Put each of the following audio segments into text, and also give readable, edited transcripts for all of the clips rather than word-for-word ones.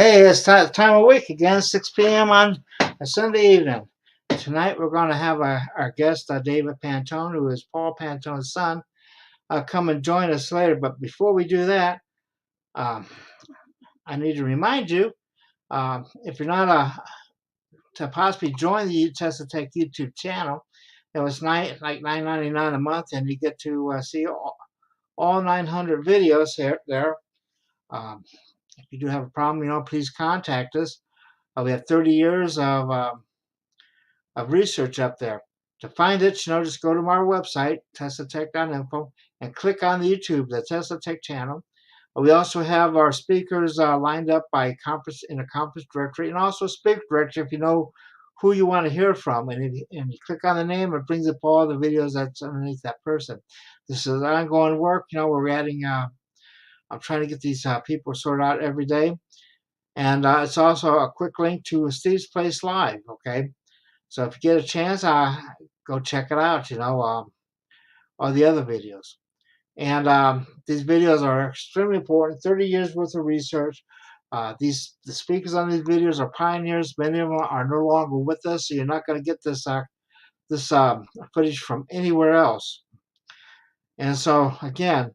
Hey, it's time of week again, 6 p.m. on a Sunday evening. Tonight we're going to have our guest, David Pantone, who is Paul Pantone's son, come and join us later. But before we do that, um, I need to remind you, if you're not to possibly join the TeslaTech YouTube channel, it was like $9.99 a month, and you get to see all 900 videos there. If you do have a problem, please contact us. We have 30 years of research up there. To find it, just go to our website, teslatech.info, and click on the YouTube, the TeslaTech channel. We also have our speakers lined up by conference in a conference directory, and also a speaker directory if you know who you want to hear from. And you click on the name, it brings up all the videos that's underneath that person. This is ongoing work. We're adding. I'm trying to get these people sorted out every day. And it's also a quick link to Steve's Place Live, okay? So if you get a chance, go check it out, all the other videos. And these videos are extremely important, 30 years worth of research. The speakers on these videos are pioneers. Many of them are no longer with us, so you're not going to get this footage from anywhere else. And so, again,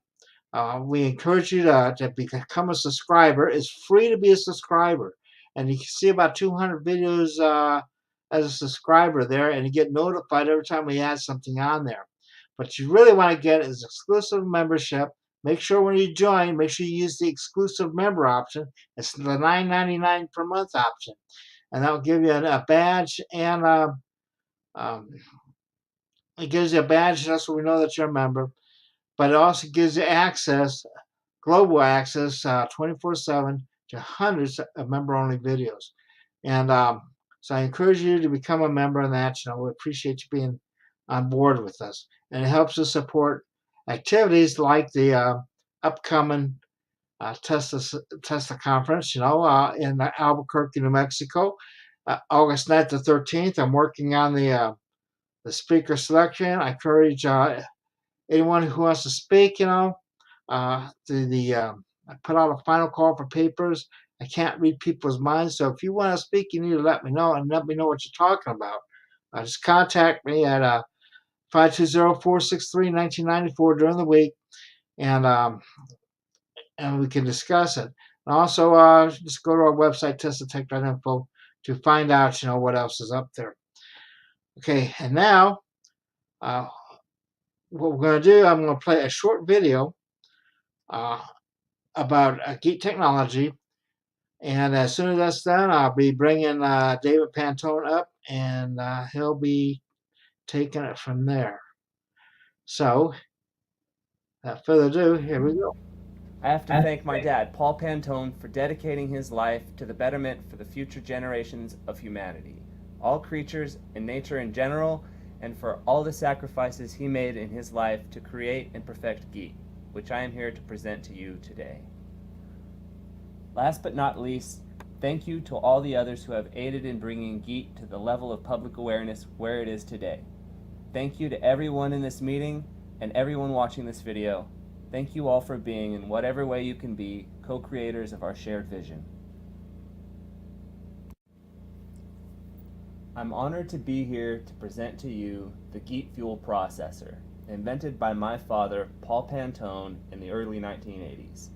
we encourage you to become a subscriber. It's free to be a subscriber. And you can see about 200 videos as a subscriber there, and you get notified every time we add something on there. But you really want to get is exclusive membership. Make sure when you join, make sure you use the exclusive member option. It's the $9.99 per month option. And that will give you a badge, and it gives you a badge just so we know that you're a member. But it also gives you access, global access, 24/7 to hundreds of member-only videos. And so I encourage you to become a member of that. We appreciate you being on board with us. And it helps us support activities like the upcoming Tesla conference, in Albuquerque, New Mexico, August 9th to 13th. I'm working on the speaker selection. I encourage anyone who wants to speak, I put out a final call for papers. I can't read people's minds, so if you want to speak, you need to let me know and let me know what you're talking about. Just contact me at 520-463-1994 during the week, and we can discuss it. And also, just go to our website, teslatech.info, to find out, what else is up there. Okay, and now, what we're going to do, I'm going to play a short video about GEET technology. And as soon as that's done, I'll be bringing David Pantone up, and he'll be taking it from there. So, without further ado, here we go. I have to thank my dad, Paul Pantone, for dedicating his life to the betterment for the future generations of humanity, all creatures and nature in general, and for all the sacrifices he made in his life to create and perfect GEET, which I am here to present to you today. Last but not least, thank you to all the others who have aided in bringing GEET to the level of public awareness where it is today. Thank you to everyone in this meeting and everyone watching this video. Thank you all for being, in whatever way you can be, co-creators of our shared vision. I'm honored to be here to present to you the GEET Fuel Processor, invented by my father, Paul Pantone, in the early 1980s.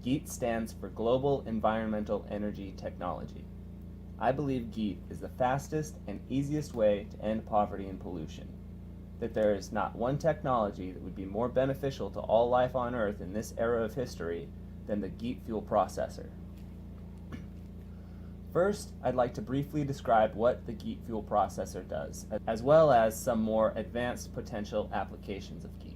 GEET stands for Global Environmental Energy Technology. I believe GEET is the fastest and easiest way to end poverty and pollution. That there is not one technology that would be more beneficial to all life on Earth in this era of history than the GEET Fuel Processor. First, I'd like to briefly describe what the GEET Fuel Processor does, as well as some more advanced potential applications of GEET.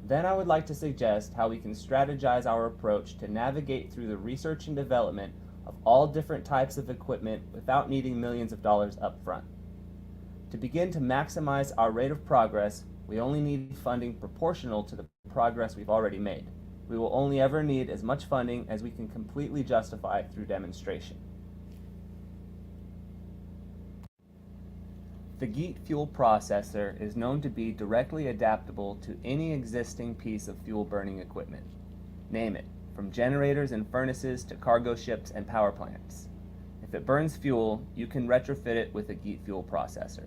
Then I would like to suggest how we can strategize our approach to navigate through the research and development of all different types of equipment without needing millions of dollars up front. To begin to maximize our rate of progress, we only need funding proportional to the progress we've already made. We will only ever need as much funding as we can completely justify through demonstration. The GEET Fuel Processor is known to be directly adaptable to any existing piece of fuel burning equipment. Name it, from generators and furnaces to cargo ships and power plants. If it burns fuel, you can retrofit it with a GEET fuel processor.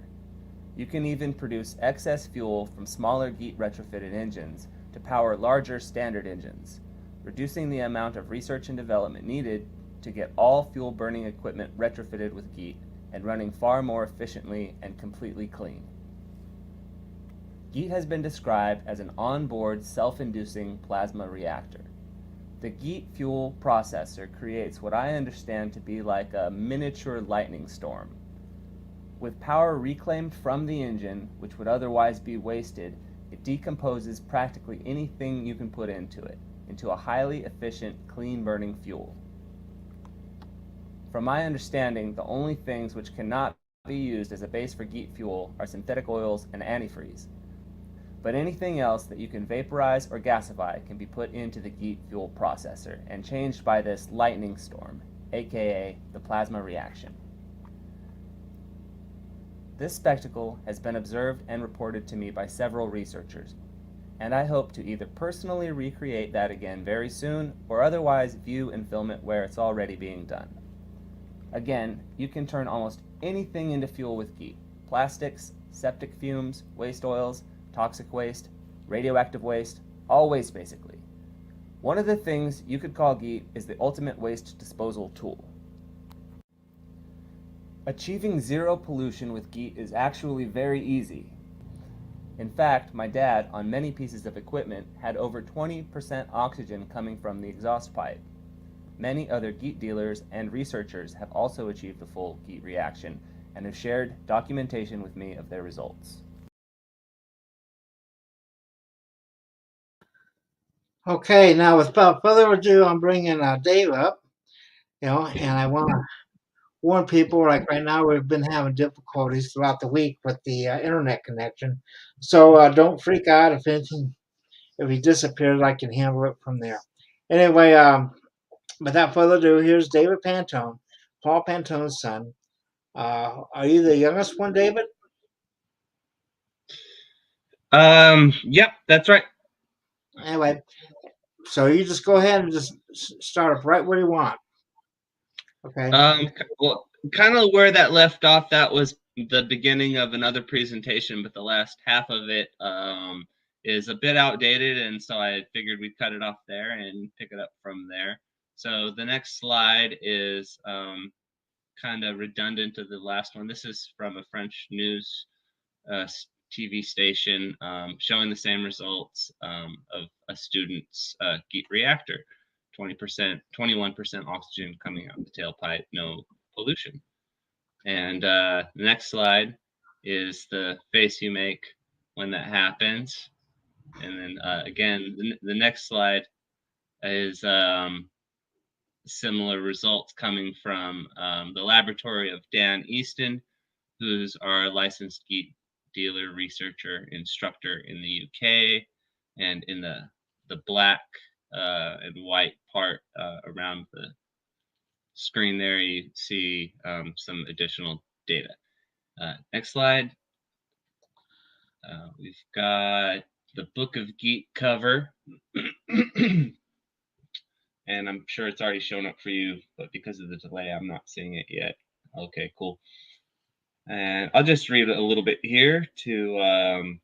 You can even produce excess fuel from smaller GEET retrofitted engines to power larger standard engines, reducing the amount of research and development needed to get all fuel burning equipment retrofitted with GEET and running far more efficiently and completely clean. GEET has been described as an onboard self-inducing plasma reactor. The GEET fuel processor creates what I understand to be like a miniature lightning storm. With power reclaimed from the engine, which would otherwise be wasted, it decomposes practically anything you can put into it, into a highly efficient, clean-burning fuel. From my understanding, the only things which cannot be used as a base for GEET fuel are synthetic oils and antifreeze. But anything else that you can vaporize or gasify can be put into the GEET fuel processor and changed by this lightning storm, aka the plasma reaction. This spectacle has been observed and reported to me by several researchers, and I hope to either personally recreate that again very soon or otherwise view and film it where it's already being done. Again, you can turn almost anything into fuel with GEET: plastics, septic fumes, waste oils, toxic waste, radioactive waste, all waste basically. One of the things you could call GEET is the ultimate waste disposal tool. Achieving zero pollution with GEET is actually very easy. In fact, my dad, on many pieces of equipment, had over 20% oxygen coming from the exhaust pipe. Many other GEET dealers and researchers have also achieved the full GEET reaction and have shared documentation with me of their results. Okay, now without further ado, I'm bringing Dave up, and I want to warn people, like right now, we've been having difficulties throughout the week with the internet connection. So don't freak out if he disappears. I can handle it from there. Anyway, without further ado, here's David Pantone, Paul Pantone's son. Are you the youngest one, David? Yep, that's right. Anyway, so you just go ahead and just start up right where you want. Okay. Well, kind of where that left off, that was the beginning of another presentation, but the last half of it is a bit outdated, and so I figured we'd cut it off there and pick it up from there. So the next slide is kind of redundant to the last one. This is from a French news TV station showing the same results of a student's GEET reactor. 20%, 21% oxygen coming out of the tailpipe, no pollution. And the next slide is the face you make when that happens. And then again, the next slide is similar results coming from the laboratory of Dan Easton, who's our licensed GEET dealer, researcher, instructor in the UK. And in the black and white part around the screen there, you see some additional data. Next slide. We've got the Book of GEET cover. And I'm sure it's already shown up for you, but because of the delay, I'm not seeing it yet. Okay, cool. And I'll just read a little bit here to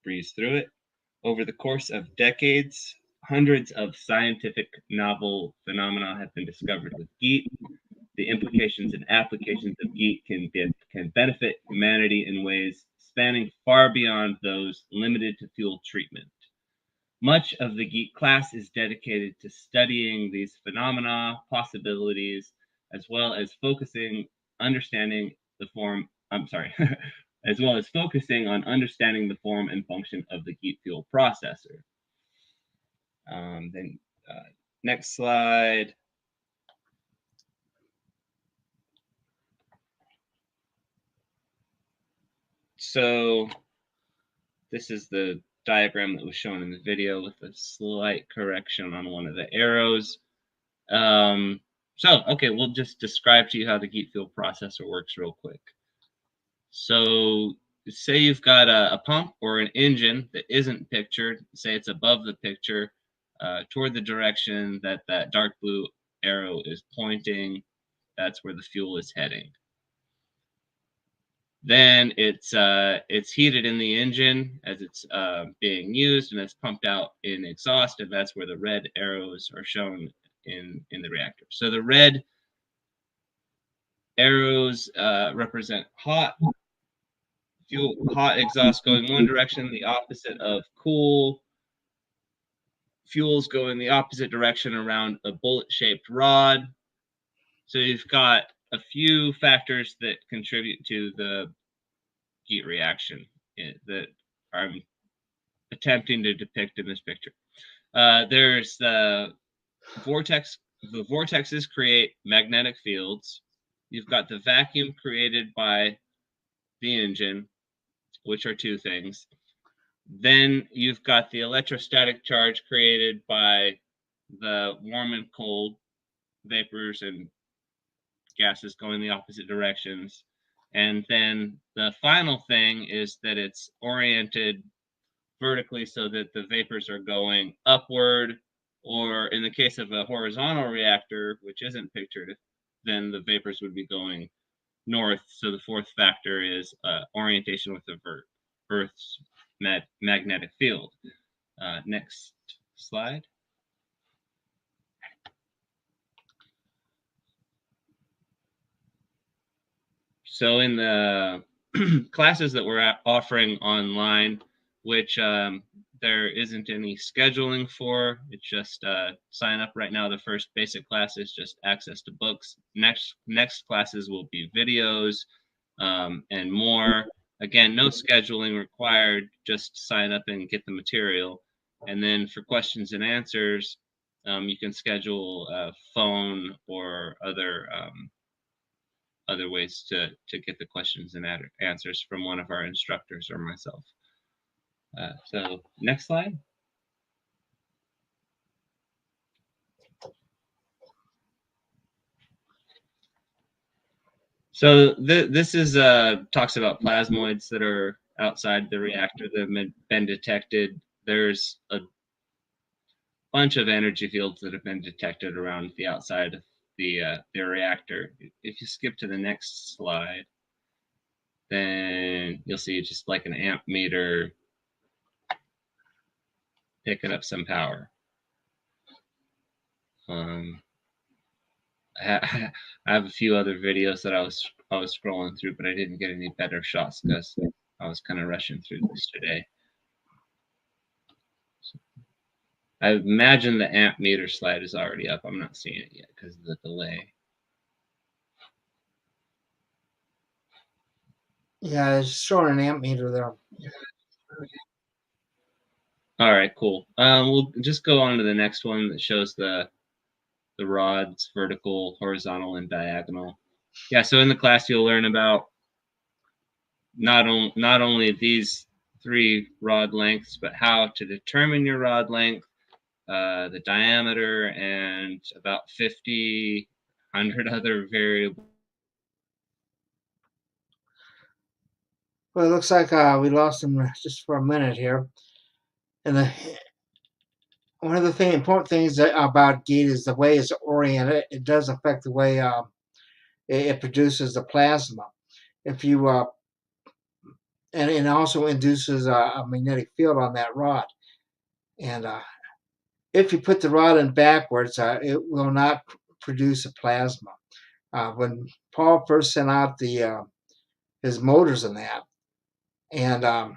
breeze through it. Over the course of decades, hundreds of scientific novel phenomena have been discovered with GEET. The implications and applications of GEET can benefit humanity in ways spanning far beyond those limited to fuel treatment. Much of the GEET class is dedicated to studying these phenomena, possibilities, as well as focusing on understanding the form and function of the GEET fuel processor. Next slide. So this is the diagram that was shown in the video with a slight correction on one of the arrows. Okay, we'll just describe to you how the GEET fuel processor works real quick. So say you've got a pump or an engine that isn't pictured, say it's above the picture. toward the direction that that dark blue arrow is pointing. That's where the fuel is heading. Then it's heated in the engine as it's being used, and it's pumped out in exhaust, and that's where the red arrows are shown in the reactor. So the red arrows represent hot fuel, hot exhaust going one direction, the opposite of cool. Fuels go in the opposite direction around a bullet-shaped rod. So you've got a few factors that contribute to the GEET reaction that I'm attempting to depict in this picture. There's the vortex. The vortexes create magnetic fields. You've got the vacuum created by the engine, which are two things. Then you've got the electrostatic charge created by the warm and cold vapors and gases going the opposite directions. And then the final thing is that it's oriented vertically so that the vapors are going upward, or in the case of a horizontal reactor, which isn't pictured, then the vapors would be going north. So the fourth factor is orientation with the Earth's magnetic field. Next slide. So in the classes that we're offering online, which there isn't any scheduling for, it's just sign up right now. The first basic class is just access to books. Next classes will be videos and more. Again, no scheduling required, just sign up and get the material. And then for questions and answers, you can schedule a phone or other ways to get the questions and answers from one of our instructors or myself. So next slide. So this is talks about plasmoids that are outside the reactor that have been detected. There's a bunch of energy fields that have been detected around the outside of the reactor. If you skip to the next slide, then you'll see just like an amp meter picking up some power. I have a few other videos that I was scrolling through, but I didn't get any better shots because I was kind of rushing through this today. So I imagine the amp meter slide is already up. I'm not seeing it yet because of the delay. Yeah, it's showing an amp meter there. All right, cool. We'll just go on to the next one that shows the rods, vertical, horizontal, and diagonal. Yeah, so in the class you'll learn about not only these 3 rod lengths, but how to determine your rod length, the diameter, and about 100 other variables. Well, it looks like we lost him just for a minute here. And one of the important things about GEET is the way it's oriented. It does affect the way it produces the plasma. If you and it also induces a magnetic field on that rod. And if you put the rod in backwards, it will not produce a plasma. When Paul first sent out his motors in that, and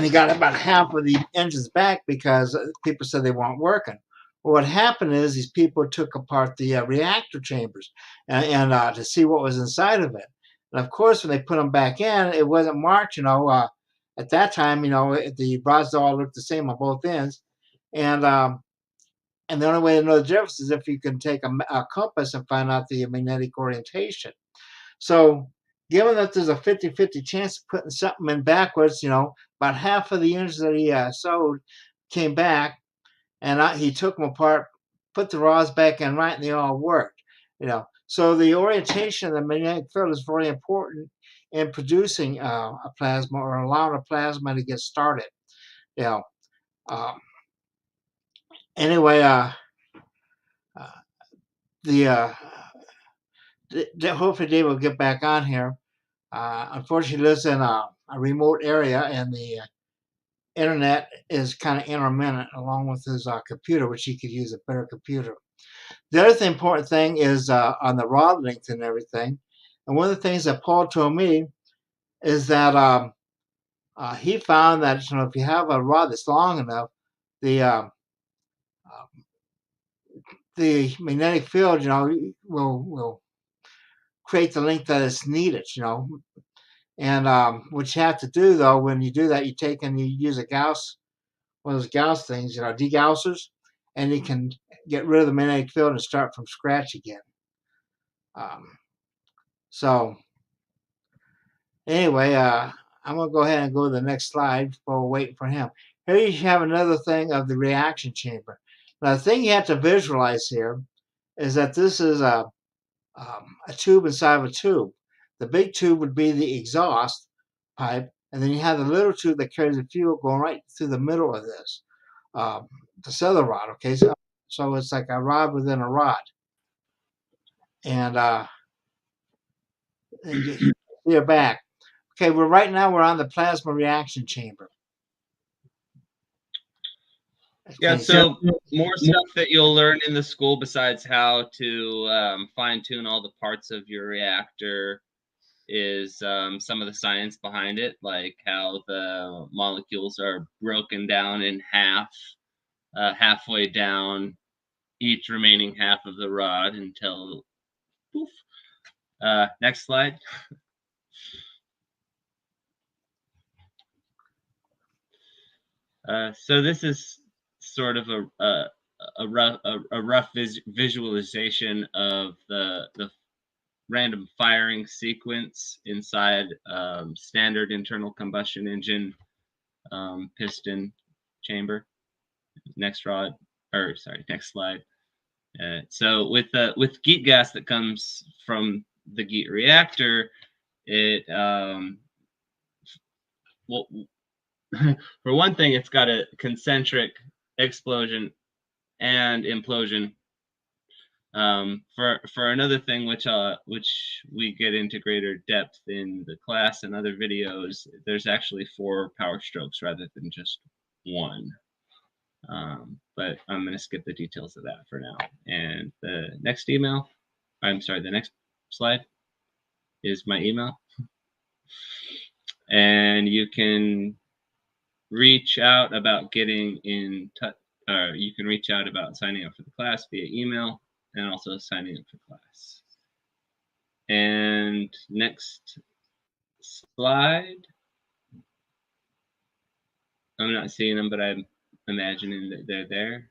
he got about half of the engines back because people said they weren't working. Well, what happened is these people took apart the reactor chambers and to see what was inside of it. And of course, when they put them back in, it wasn't marked. At that time, the rods all looked the same on both ends, and the only way to know the difference is if you can take a compass and find out the magnetic orientation. So given that there's a 50-50 chance of putting something in backwards, about half of the engines that he sewed came back, and he took them apart, put the rods back in right, and they all worked. So the orientation of the magnetic field is very important in producing a plasma or allowing a plasma to get started. Um, anyway, the hopefully Dave will get back on here. Unfortunately, he lives in a remote area, and the internet is kind of intermittent along with his computer, which he could use a better computer. The other important thing is on the rod length and everything. And one of the things that Paul told me is that he found that if you have a rod that's long enough, the the magnetic field, will create the length that is needed, And what you have to do though, when you do that, you take and you use a Gauss, one of those Gauss things, degaussers, and you can get rid of the magnetic field and start from scratch again. So anyway, I'm gonna go ahead and go to the next slide while we're waiting for him. Here you have another thing of the reaction chamber. Now the thing you have to visualize here is that this is a tube inside of a tube. The big tube would be the exhaust pipe, and then you have the little tube that carries the fuel going right through the middle of this, this other rod. Okay, so it's like a rod within a rod, and you're back. Okay, well, right now we're on the plasma reaction chamber. Okay, Yeah, so more stuff that you'll learn in the school besides how to fine tune all the parts of your reactor is some of the science behind it, like how the molecules are broken down in half, halfway down each remaining half of the rod until poof. Next slide. So this is sort of a rough visualization of the random firing sequence inside standard internal combustion engine piston chamber. Next slide. So with GEET gas that comes from the GEET reactor, it well, for one thing, it's got a concentric explosion and implosion. For another thing, which we get into greater depth in the class and other videos, there's actually 4 power strokes rather than just 1. But I'm going to skip the details of that for now. And the next slide is my email. And you can reach out about getting in touch, or you can reach out about signing up for the class via email and also signing up for class. And next slide. I'm not seeing them, but I'm imagining that they're there.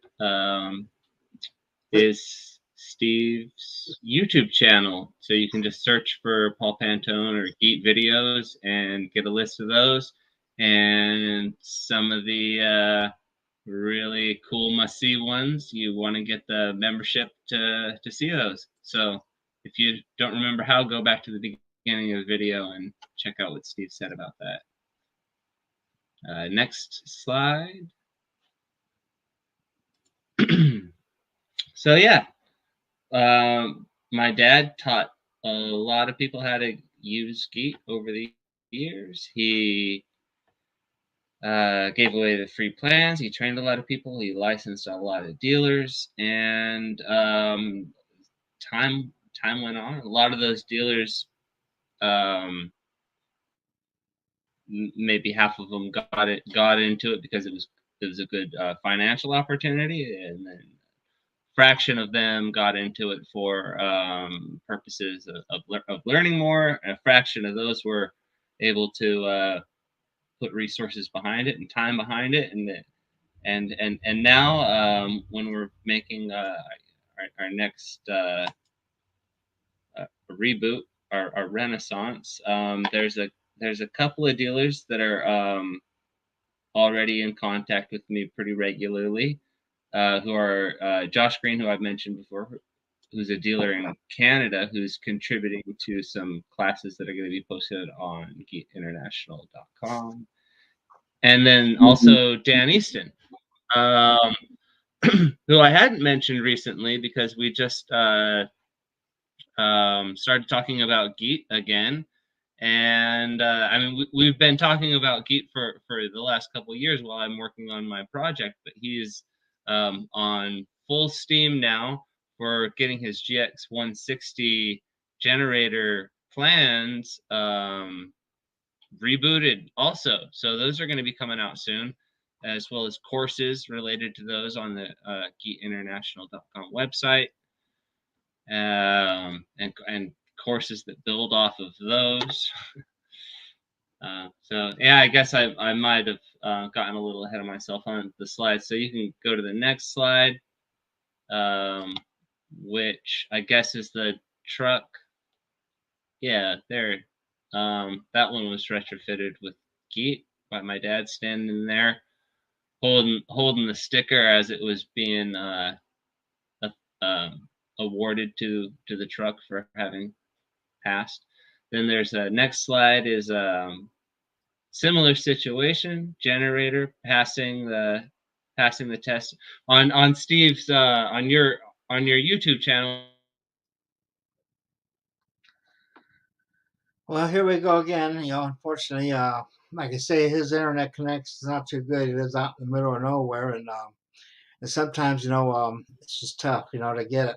Is Steve's YouTube channel. So you can just search for Paul Pantone or GEET videos and get a list of those. And some of the really cool must-see ones, you want to get the membership to see those. So if you don't remember how, go back to the beginning of the video and check out what Steve said about that. Next slide. So yeah, my dad taught a lot of people how to use GEET over the years. He gave away the free plans. He trained a lot of people. He licensed a lot of dealers, and time went on. A lot of those dealers, maybe half of them got into it because it was a good financial opportunity, and then fraction of them got into it for purposes of learning more, and a fraction of those were able to put resources behind it and time behind it, and now when we're making our next reboot, our renaissance, there's a couple of dealers that are already in contact with me pretty regularly, who are Josh Green, who I've mentioned before, who's a dealer in Canada, who's contributing to some classes that are going to be posted on geetinternational.com. And then also Dan Easton. who I hadn't mentioned recently because we just started talking about GEET again. And I mean, we've been talking about GEET for the last couple of years while I'm working on my project, but he's on full steam now for getting his GX 160 generator plans rebooted also. So those are going to be coming out soon, as well as courses related to those on the GeetInternational.com website, and courses that build off of those. So yeah, I guess I might have gotten a little ahead of myself on the slides. So you can go to the next slide, which I guess is the truck. Yeah, there. That one was retrofitted with GEET by my dad standing there, holding the sticker as it was being awarded to the truck for having passed. Then there's a next slide is similar situation, generator passing the test on Steve's on your YouTube channel. Well, here we go again. Unfortunately, like I say, his internet connection is not too good. He lives out in the middle of nowhere, and sometimes, it's just tough, to get it.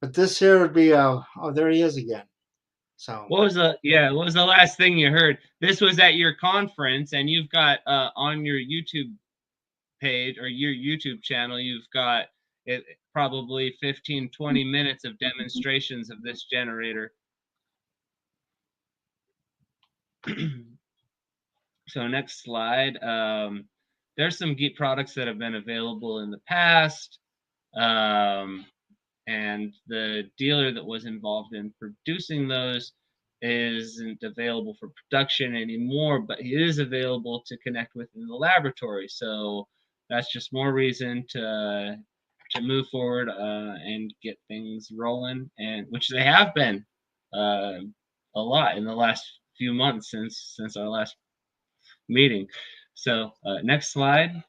But this here would be, oh, there he is again. So What was the last thing you heard? This was at your conference, and you've got on your YouTube page or your YouTube channel, you've got it probably 15-20 minutes of demonstrations of this generator. So next slide. There's some GEET products that have been available in the past. And the dealer that was involved in producing those isn't available for production anymore, but he is available to connect with in the laboratory. So that's just more reason to move forward and get things rolling, and which they have been a lot in the last few months since our last meeting. So next slide.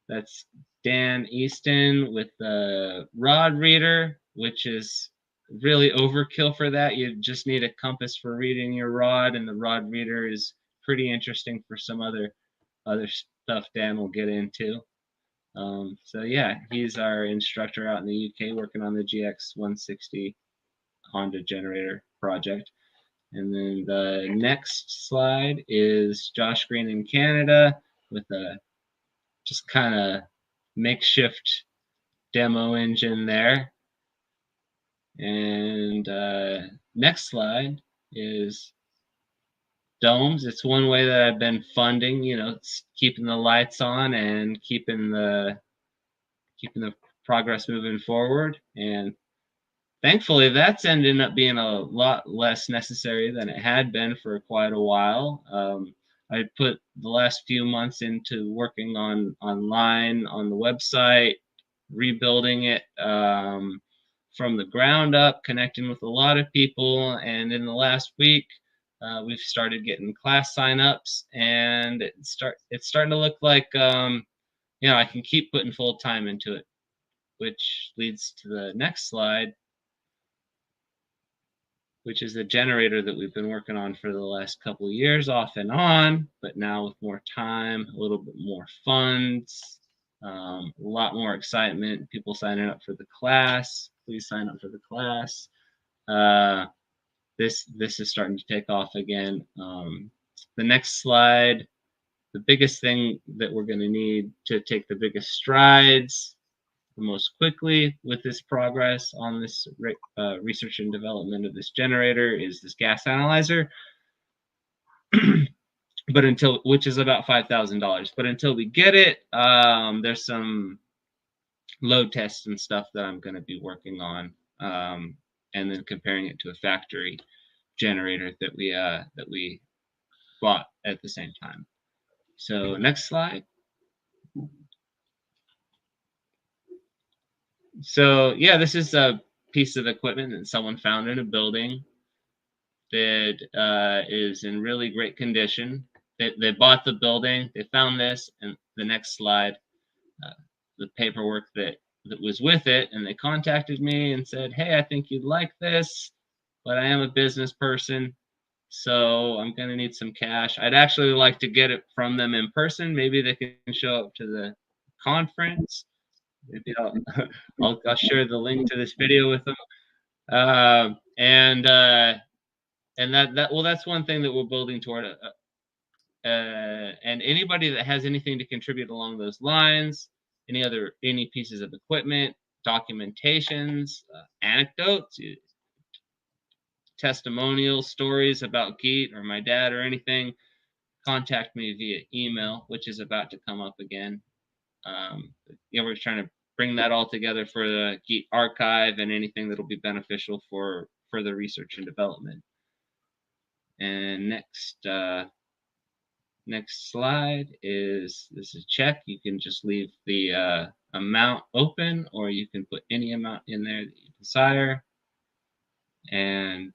That's Dan Easton with the rod reader, which is really overkill for that. You just need a compass for reading your rod, and the rod reader is pretty interesting for some other stuff Dan will get into. So yeah, he's our instructor out in the UK working on the GX 160 Honda generator project. And then the next slide is Josh Green in Canada with a just kind of makeshift demo engine there. And next slide is domes. It's one way that I've been funding, it's keeping the lights on and keeping the progress moving forward. And thankfully, that's ended up being a lot less necessary than it had been for quite a while. I put the last few months into working online on the website, rebuilding it from the ground up, connecting with a lot of people. And in the last week, we've started getting class signups, and it's starting to look like I can keep putting full time into it, which leads to the next slide, which is the generator that we've been working on for the last couple of years off and on, but now with more time, a little bit more funds, a lot more excitement, people signing up for the class. Please sign up for the class. This is starting to take off again. The next slide, the biggest thing that we're going to need to take the biggest strides the most quickly with this progress on this research and development of this generator is this gas analyzer. But which is about $5,000. But until we get it, there's some load tests and stuff that I'm going to be working on, and then comparing it to a factory generator that we bought at the same time. So next slide. So yeah, this is a piece of equipment that someone found in a building that is in really great condition. They bought the building, they found this, and the next slide, paperwork that was with it, and they contacted me and said, hey, I think you'd like this, but I am a business person, so I'm going to need some cash. I'd actually like to get it from them in person. Maybe they can show up to the conference. Maybe I'll share the link to this video with them. And that's one thing that we're building toward. And anybody that has anything to contribute along those lines, any pieces of equipment, documentations, anecdotes, testimonials, stories about GEET or my dad or anything, contact me via email, which is about to come up again. We're trying to bring that all together for the GEET archive and anything that'll be beneficial for further research and development. And next slide is a check. You can just leave the amount open, or you can put any amount in there that you desire and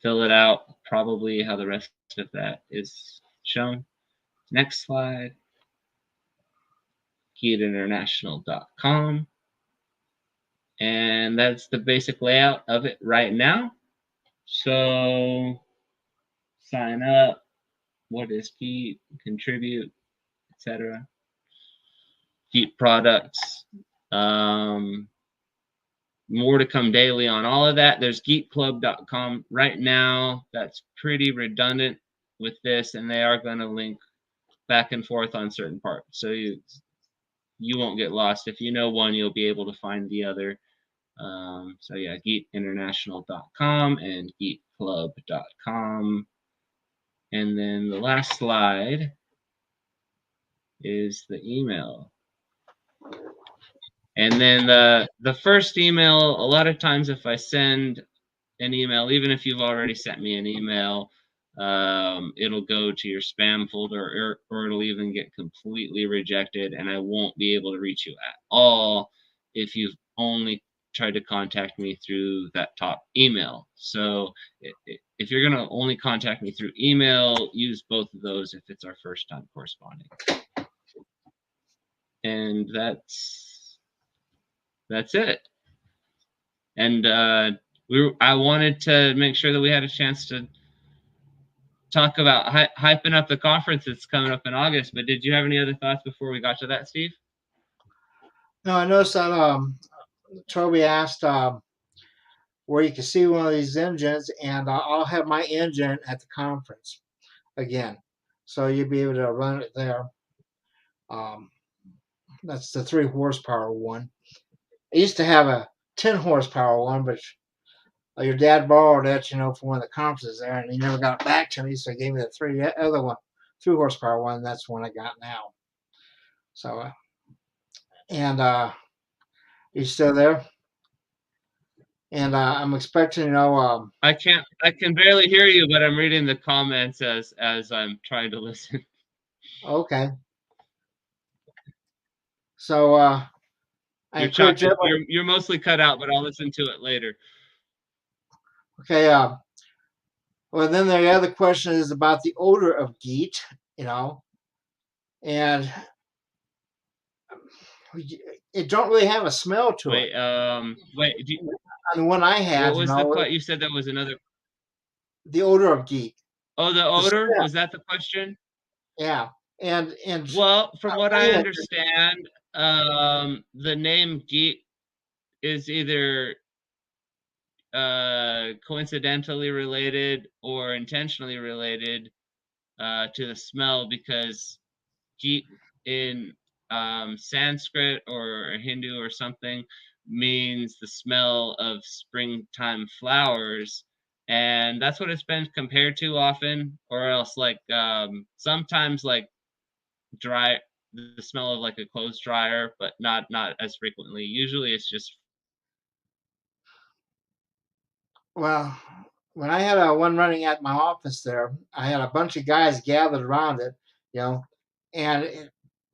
fill it out probably how the rest of that is shown. Next slide. GeetInternational.com. And that's the basic layout of it right now. So sign up. What is GEET? Contribute, etc. GEET products. More to come daily on all of that. There's GeetClub.com right now. That's pretty redundant with this, and they are going to link back and forth on certain parts. So you won't get lost. If you know one, you'll be able to find the other. So yeah, GeetInternational.com and GeetClub.com. And then the last slide is the email. And then the first email, a lot of times if I send an email, even if you've already sent me an email, it'll go to your spam folder, or it'll even get completely rejected, and I won't be able to reach you at all if you've only tried to contact me through that top email. So if you're going to only contact me through email, use both of those if it's our first time corresponding. And that's it. And I wanted to make sure that we had a chance to talk about hyping up the conference that's coming up in August. But did you have any other thoughts before we got to that, Steve? No, I noticed that Toby asked where you can see one of these engines, and I'll have my engine at the conference again, so you'll be able to run it there. That's the 3 horsepower one. I used to have a 10 horsepower one, but your dad borrowed that, for one of the conferences there, and he never got it back to me, so he gave me the 3 horsepower one. And that's the one I got now. So, you still there? And I'm expecting, I can barely hear you, but I'm reading the comments as I'm trying to listen. Okay. So you're mostly cut out, but I'll listen to it later. Okay. Well, then the other question is about the odor of GEET, and it don't really have a smell to it. Wait. The one I had, what was you said that was another. The odor of GEET. Oh, the odor? Was that the question? Yeah. And well, from what I understand, the name GEET is either coincidentally related or intentionally related to the smell, because GEET in Sanskrit or Hindu or something means the smell of springtime flowers, and that's what it's been compared to often. Or else sometimes dry, the smell of a clothes dryer, but not as frequently. Usually it's just. Well, when I had one running at my office there, I had a bunch of guys gathered around it, and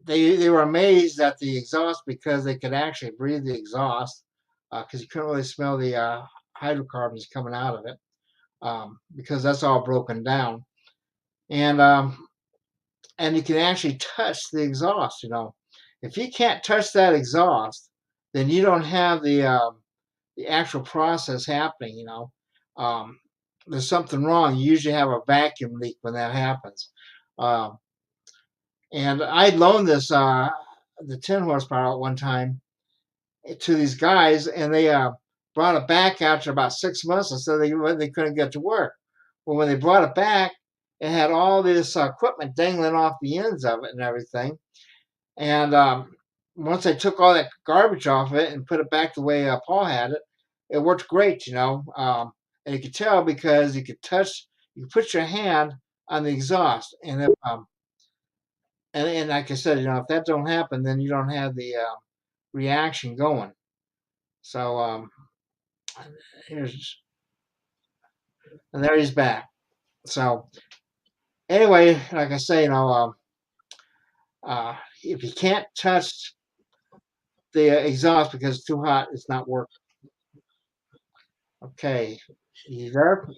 they were amazed at the exhaust, because they could actually breathe the exhaust, because you couldn't really smell the hydrocarbons coming out of it, because that's all broken down, and you can actually touch the exhaust, If you can't touch that exhaust, then you don't have the actual process happening. There's something wrong. You usually have a vacuum leak when that happens. Um, and I loaned this the 10 horsepower at one time to these guys, and they brought it back after about 6 months, and so they couldn't get to work. Well, when they brought it back, it had all this equipment dangling off the ends of it and everything. And once I took all that garbage off it and put it back the way Paul had it, it worked great, and you could tell because you could put your hand on the exhaust, and like I said, if that don't happen, then you don't have the reaction going. So here's and there he's back. So anyway, like I say, if you can't touch the exhaust because it's too hot, it's not working. Okay, you there?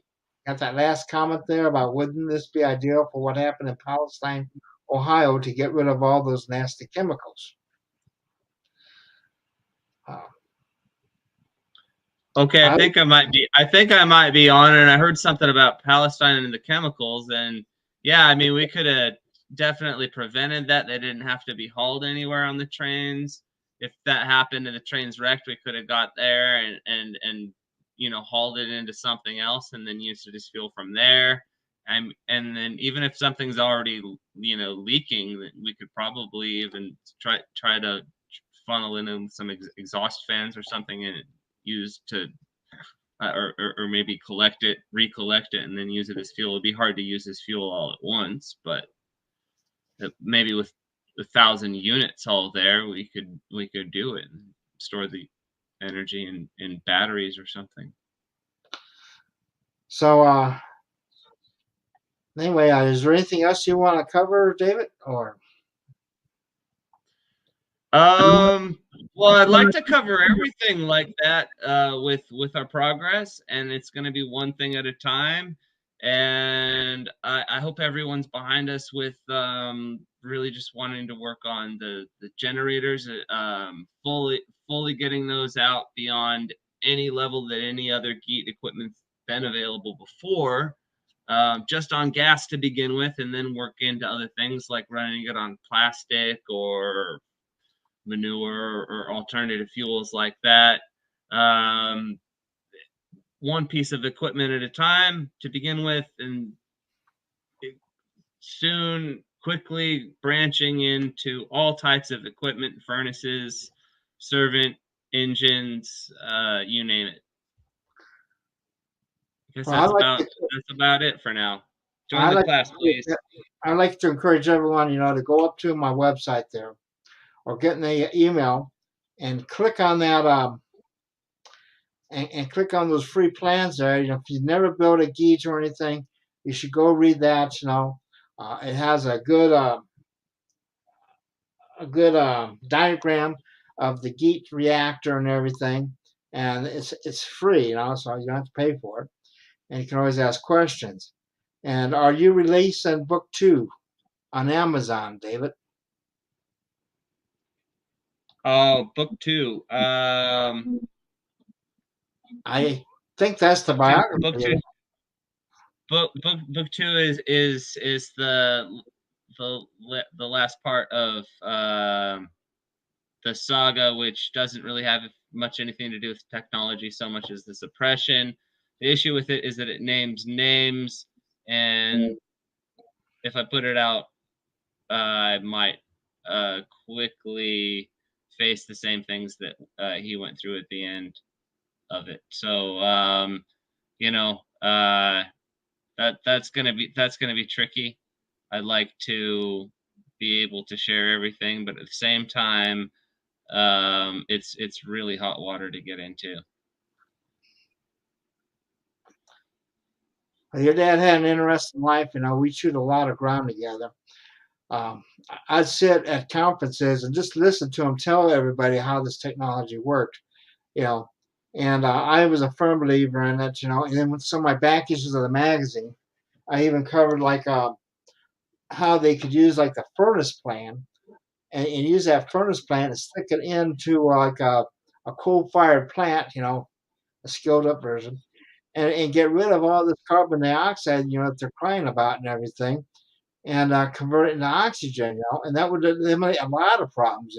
Got that last comment there about wouldn't this be ideal for what happened in Palestine, Ohio, to get rid of all those nasty chemicals? Okay, I think I might be on, and I heard something about Palestine and the chemicals, and yeah, I mean, we could have definitely prevented that. They didn't have to be hauled anywhere on the trains. If that happened and the trains wrecked, we could have got there and hauled it into something else and then used it as fuel from there. And then even if something's already leaking, we could probably even try to funnel in some exhaust fans or something and use to or maybe recollect it and then use it as fuel. It'd be hard to use as fuel all at once, but maybe with 1,000 units all there, we could do it and store the energy in batteries or something. So anyway, is there anything else you want to cover, David? Or well, I'd like to cover everything like that with our progress, and it's going to be one thing at a time. And I hope everyone's behind us with really just wanting to work on the generators, fully getting those out beyond any level that any other GEET equipment's been available before. Just on gas to begin with, and then work into other things like running it on plastic or manure or alternative fuels like that. One piece of equipment at a time to begin with, and soon quickly branching into all types of equipment, furnaces, servant engines, you name it. I guess that's about it for now. Join the class, please. I'd like to encourage everyone, to go up to my website there or get in the email and click on that and click on those free plans there. If you've never built a GEET or anything, you should go read that. It has a good diagram of the GEET reactor and everything, and it's free, so you don't have to pay for it, and you can always ask questions. And are you releasing book 2 on Amazon, David? Oh, book 2. I think that's the biography. Book 2 is the last part of the saga, which doesn't really have much anything to do with technology so much as the suppression. The issue with it is that it names names, and if I put it out, I might quickly face the same things that he went through at the end of it. So that's gonna be tricky. I'd like to be able to share everything, but at the same time, it's really hot water to get into. Your dad had an interesting life. We chewed a lot of ground together. I'd sit at conferences and just listen to him tell everybody how this technology worked, and I was a firm believer in it, and then with some of my back issues of the magazine, I even covered how they could use the furnace plan and use that furnace plant and stick it into like a coal-fired plant, a scaled-up version, and get rid of all this carbon dioxide, that they're crying about and everything, and convert it into oxygen, and that would eliminate a lot of problems,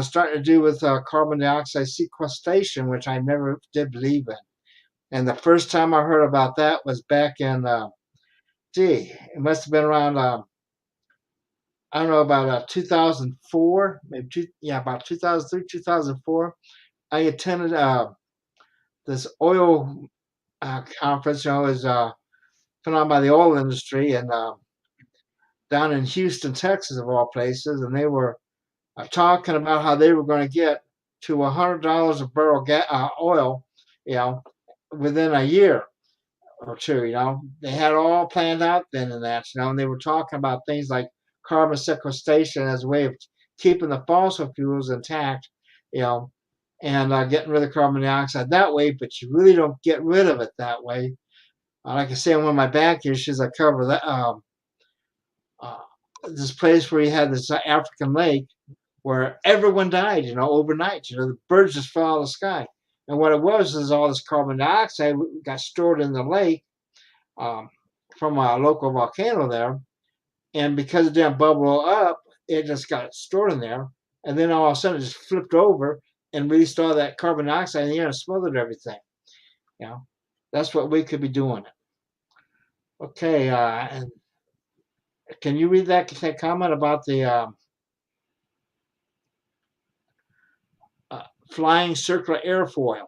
starting to do with carbon dioxide sequestration, which I never did believe in. And the first time I heard about that was back in, it must have been around, I don't know, about 2004, maybe about 2003, 2004. I attended this oil conference, is put on by the oil industry, and down in Houston, Texas, of all places, and they were talking about how they were going to get to $100 a barrel oil, within a year or two. They had it all planned out then, and that, and they were talking about things like carbon sequestration as a way of keeping the fossil fuels intact, and getting rid of carbon dioxide that way. But you really don't get rid of it that way. Like I say, on one of my back issues, I cover that this place where you had this African lake where everyone died, overnight. The birds just fell out of the sky. And what it was is all this carbon dioxide got stored in the lake from a local volcano there. And because it didn't bubble up, it just got stored in there. And then all of a sudden it just flipped over and released all that carbon dioxide in the air and smothered everything. That's what we could be doing. Okay, and can you read that comment about the flying circular airfoil?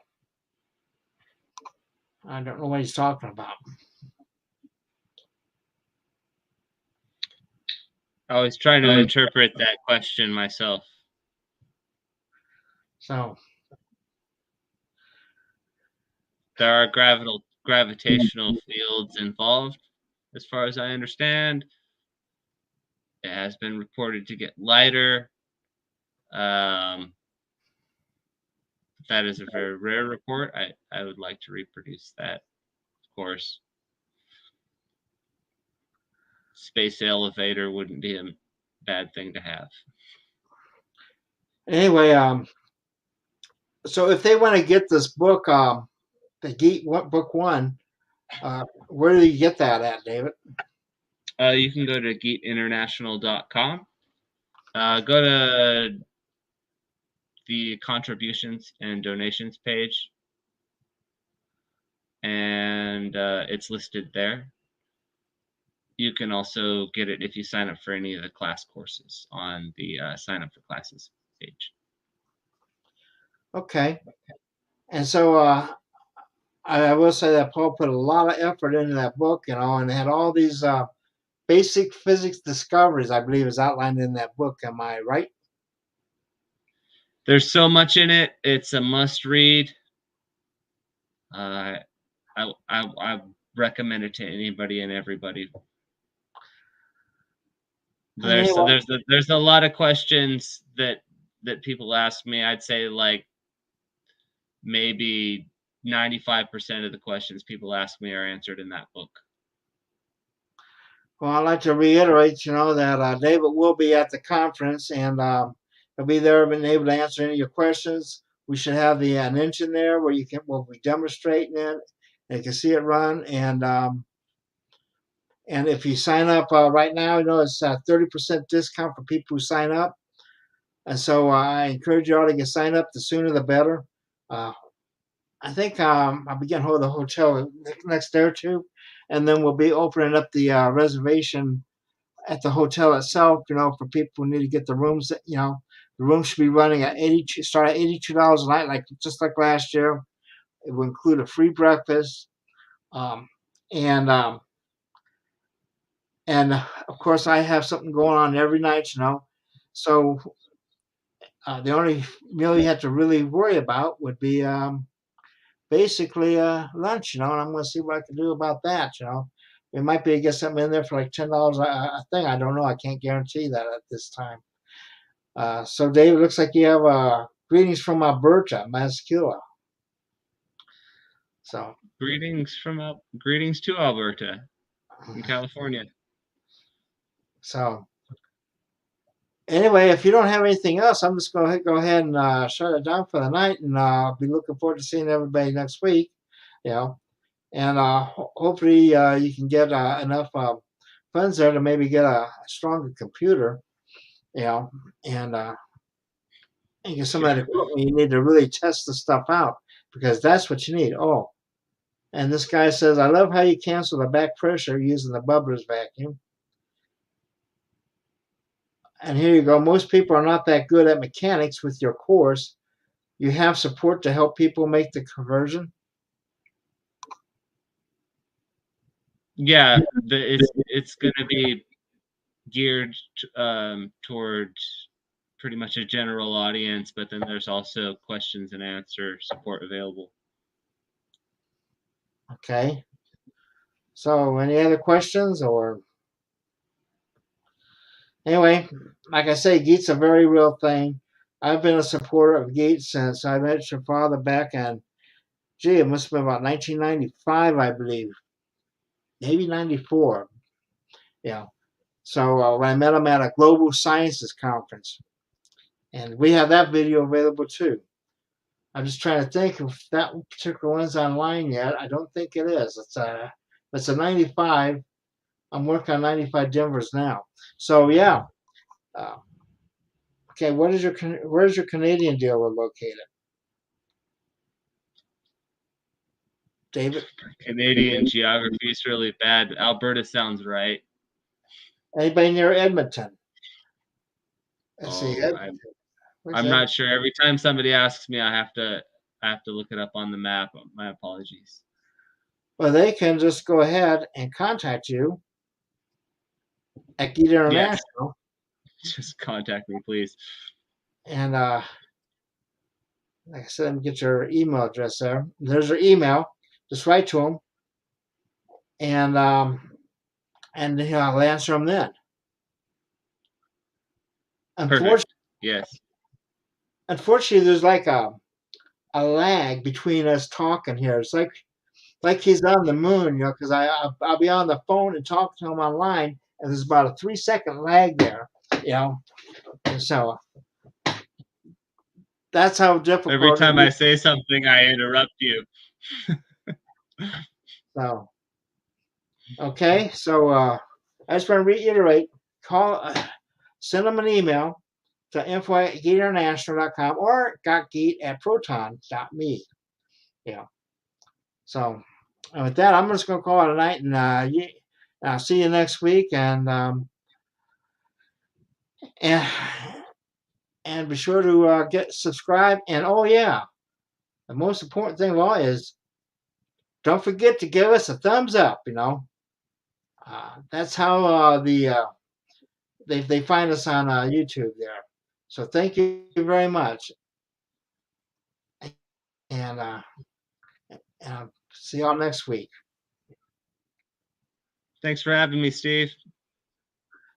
I don't know what he's talking about. I was trying to interpret that question myself. So there are gravitational fields involved, as far as I understand. It has been reported to get lighter. That is a very rare report. I would like to reproduce that, of course. Space elevator wouldn't be a bad thing to have. Anyway, so if they want to get this book, the GEET book 1, where do you get that at, David? You can go to geetinternational.com. Go to the contributions and donations page, and it's listed there. You can also get it if you sign up for any of the class courses on the sign up for classes page. Okay. And so I will say that Paul put a lot of effort into that book, and had all these basic physics discoveries, I believe, is outlined in that book. Am I right? There's so much in it. It's a must read. I recommend it to anybody and everybody. There's a lot of questions that people ask me. I'd say like maybe 95% of the questions people ask me are answered in that book. Well, I'd like to reiterate, that David will be at the conference, and he'll be there, being able to answer any of your questions. We should have an engine there where we'll be demonstrating it, and you can see it run. And if you sign up right now, it's a 30% discount for people who sign up. And so I encourage you all to get signed up. The sooner the better. I think I'll be getting hold of the hotel next day or two, and then we'll be opening up the reservation at the hotel itself, for people who need to get the rooms. The room should be running at start at $82 a night, just like last year. It will include a free breakfast, and of course I have something going on every night, So the only meal you have to really worry about would be basically lunch, and I'm going to see what I can do about that. We might be able to get something in there for like $10 a thing. I don't know. I can't guarantee that at this time. So Dave, it looks like you have greetings from Alberta, Massachusetts. So greetings to Alberta in California. So Anyway, if you don't have anything else, I'm just going to go ahead and shut it down for the night, and I'll be looking forward to seeing everybody next week. You know, and hopefully you can get enough funds there to maybe get a stronger computer. You know, and get some of that Sure. equipment you need to really test the stuff out, because that's what you need. Oh, and this guy says, I love how you cancel the back pressure using the bubbler's vacuum. And here you go. Most people are not that good at mechanics with your course. You have support to help people make the conversion. Yeah, it's going to be geared towards pretty much a general audience, but then there's also questions and answer support available. Okay. So any other questions? Or anyway, like I say, GEET's a very real thing. I've been a supporter of GEET since I met your father back in, gee, it must have been about 1995, I believe, maybe 94. Yeah. So when I met him at a global sciences conference, and we have that video available too. I'm just trying to think if that particular one's online yet. I don't think it is. It's a 95. I'm working on 95 Denvers now. So yeah. Uh, okay, where's your Canadian dealer located, David? Canadian geography is really bad. Alberta sounds right. Anybody near Edmonton? Let's see. Oh, Where's I'm Edmonton? not sure. Every time somebody asks me, I have to look it up on the map. My apologies. Well, they can just go ahead and contact you at GEET Yes, International, just contact me, please. and like I said, let me get your email address there. There's your email. Just write to them, and I'll answer them then. Perfect. Unfortunately, Yes. there's like a lag between us talking here. It's like he's on the moon, because I'll be on the phone and talk to him online, and there's about a 3-second lag there, you know. And so that's how Every difficult time it I is. say something, I interrupt you. So okay, so I just want to reiterate: send them an email to info@geetinternational.com or gotgeet@proton.me. Yeah. So, and with that, I'm just going to call it a night, and I'll see you next week, and and be sure to get subscribed. And oh yeah, the most important thing of all is don't forget to give us a thumbs up. That's how they find us on YouTube there. So thank you very much, and see y'all next week. Thanks for having me, Steve.